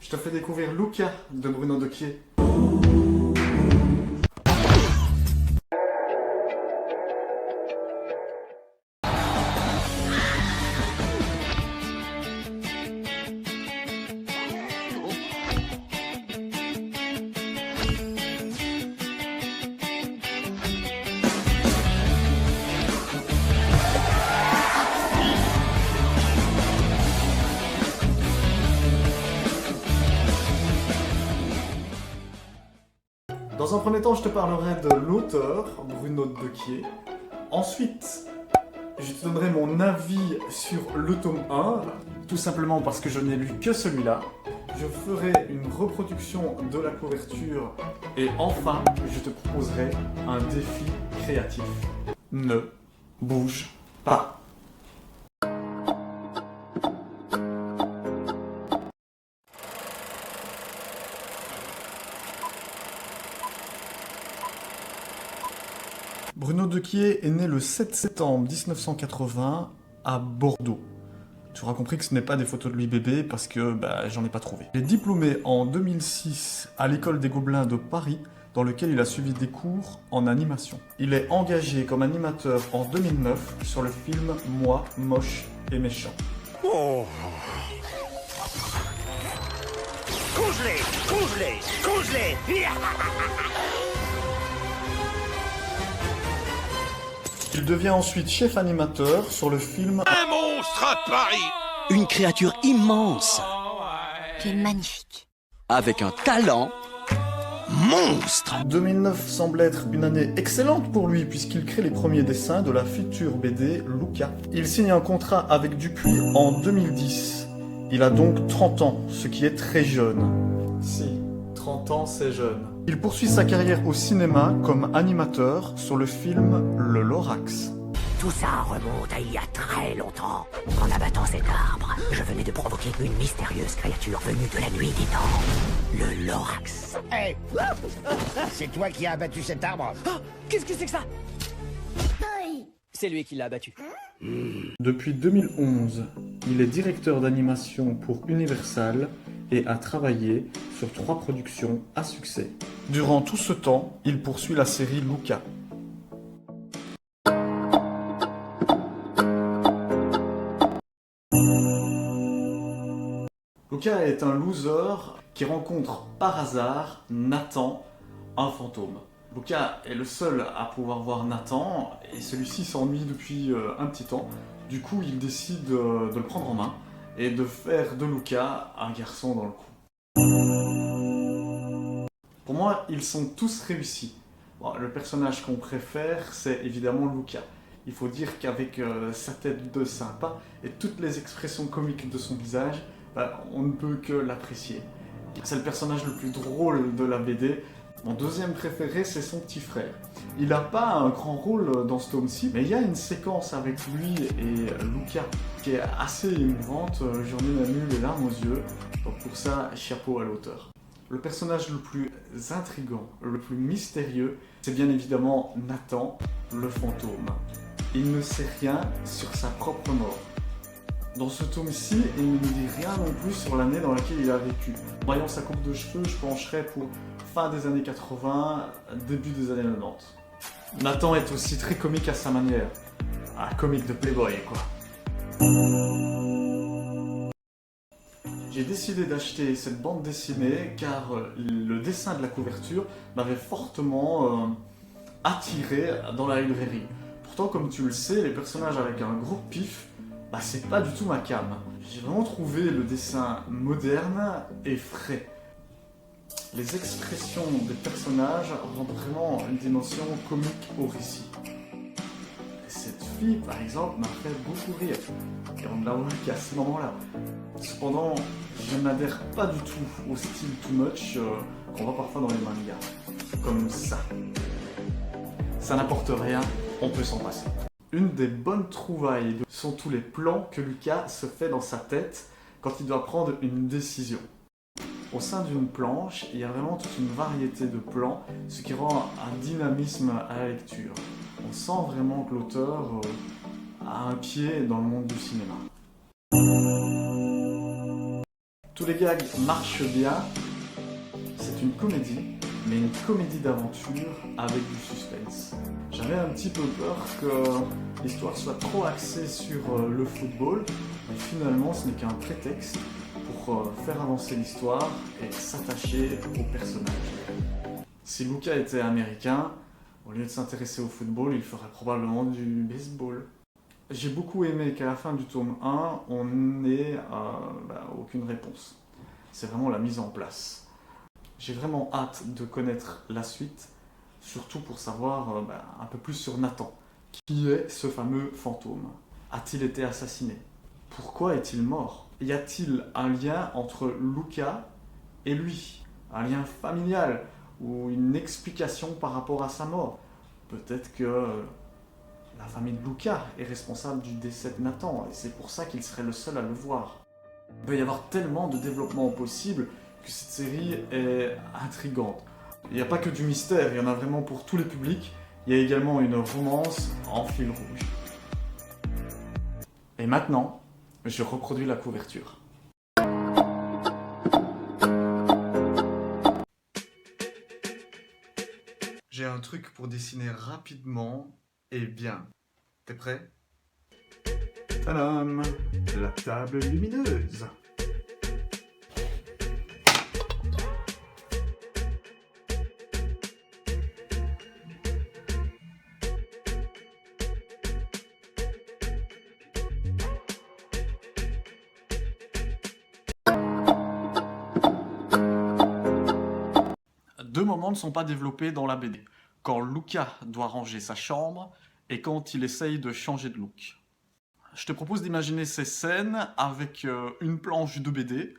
Je te fais découvrir Luca de Bruno Dequier. Dans un premier temps, je te parlerai de l'auteur, Bruno Dequier. Ensuite, je te donnerai mon avis sur le tome 1, tout simplement parce que je n'ai lu que celui-là. Je ferai une reproduction de la couverture et enfin, je te proposerai un défi créatif. Ne bouge pas. Bruno Dequier est né le 7 septembre 1980 à Bordeaux. Tu auras compris que ce n'est pas des photos de lui bébé parce que j'en ai pas trouvé. Il est diplômé en 2006 à l'école des Gobelins de Paris, dans lequel il a suivi des cours en animation. Il est engagé comme animateur en 2009 sur le film Moi, moche et méchant. Oh. Congelé, congelé, congelé. Il devient ensuite chef animateur sur le film Un monstre à Paris. Une créature immense, Tu es magnifique. avec un talent monstre. 2009 semble être une année excellente pour lui puisqu'il crée les premiers dessins de la future BD Luca. Il signe un contrat avec Dupuis en 2010. Il a donc 30 ans, ce qui est très jeune. Si, 30 ans c'est jeune. Il poursuit sa carrière au cinéma comme animateur sur le film Le Lorax. Tout ça remonte à il y a très longtemps. En abattant cet arbre, je venais de provoquer une mystérieuse créature venue de la nuit des temps. Le Lorax. Hé, c'est toi qui as abattu cet arbre? Qu'est-ce que c'est que ça? C'est lui qui l'a abattu. Depuis 2011, il est directeur d'animation pour Universal et a travaillé sur 3 productions à succès. Durant tout ce temps, il poursuit la série Luca. Luca est un loser qui rencontre par hasard Nathan, un fantôme. Luca est le seul à pouvoir voir Nathan et celui-ci s'ennuie depuis un petit temps. Du coup, il décide de le prendre en main et de faire de Luca un garçon dans le coup. Pour moi, ils sont tous réussis. Bon, le personnage qu'on préfère, c'est évidemment Luca. Il faut dire qu'avec sa tête de sympa et toutes les expressions comiques de son visage, on ne peut que l'apprécier. C'est le personnage le plus drôle de la BD. Mon deuxième préféré, c'est son petit frère. Il n'a pas un grand rôle dans ce tome-ci, mais il y a une séquence avec lui et Luca qui est assez émouvante. J'en ai même eu les larmes aux yeux. Donc pour ça, chapeau à l'auteur. Le personnage le plus intriguant, le plus mystérieux, c'est bien évidemment Nathan, le fantôme. Il ne sait rien sur sa propre mort. Dans ce tome-ci, il ne nous dit rien non plus sur l'année dans laquelle il a vécu. Voyant sa coupe de cheveux, je pencherais pour fin des années 80, début des années 90. Nathan est aussi très comique à sa manière. Un comique de Playboy, quoi. J'ai décidé d'acheter cette bande dessinée car le dessin de la couverture m'avait fortement attiré dans la librairie. Pourtant, comme tu le sais, les personnages avec un gros pif, c'est pas du tout ma came. J'ai vraiment trouvé le dessin moderne et frais. Les expressions des personnages rendent vraiment une dimension comique au récit. Cette fille, par exemple, m'a fait beaucoup rire. Et on ne la voit qu'à ce moment-là. Cependant, je n'adhère pas du tout au style too much qu'on voit parfois dans les mangas. Comme ça. Ça n'apporte rien, on peut s'en passer. Une des bonnes trouvailles sont tous les plans que Luca se fait dans sa tête quand il doit prendre une décision. Au sein d'une planche, il y a vraiment toute une variété de plans, ce qui rend un dynamisme à la lecture. On sent vraiment que l'auteur a un pied dans le monde du cinéma. Tous les gags marchent bien. C'est une comédie, mais une comédie d'aventure avec du suspense. J'avais un petit peu peur que l'histoire soit trop axée sur le football, mais finalement ce n'est qu'un prétexte pour faire avancer l'histoire et s'attacher aux personnages. Si Luca était américain, au lieu de s'intéresser au football, il ferait probablement du baseball. J'ai beaucoup aimé qu'à la fin du tome 1, on n'ait aucune réponse. C'est vraiment la mise en place. J'ai vraiment hâte de connaître la suite, surtout pour savoir un peu plus sur Nathan. Qui est ce fameux fantôme? A-t-il été assassiné? Pourquoi est-il mort? Y a-t-il un lien entre Luca et lui? Un lien familial ou une explication par rapport à sa mort? Peut-être que la famille de Luca est responsable du décès de Nathan et c'est pour ça qu'il serait le seul à le voir. Il peut y avoir tellement de développements possibles que cette série est intrigante. Il n'y a pas que du mystère, il y en a vraiment pour tous les publics. Il y a également une romance en fil rouge. Et maintenant, je reproduis la couverture. J'ai un truc pour dessiner rapidement et bien. T'es prêt? Tadam! La table lumineuse. Deux moments ne sont pas développés dans la BD. Quand Luca doit ranger sa chambre et quand il essaye de changer de look. Je te propose d'imaginer ces scènes avec une planche de BD.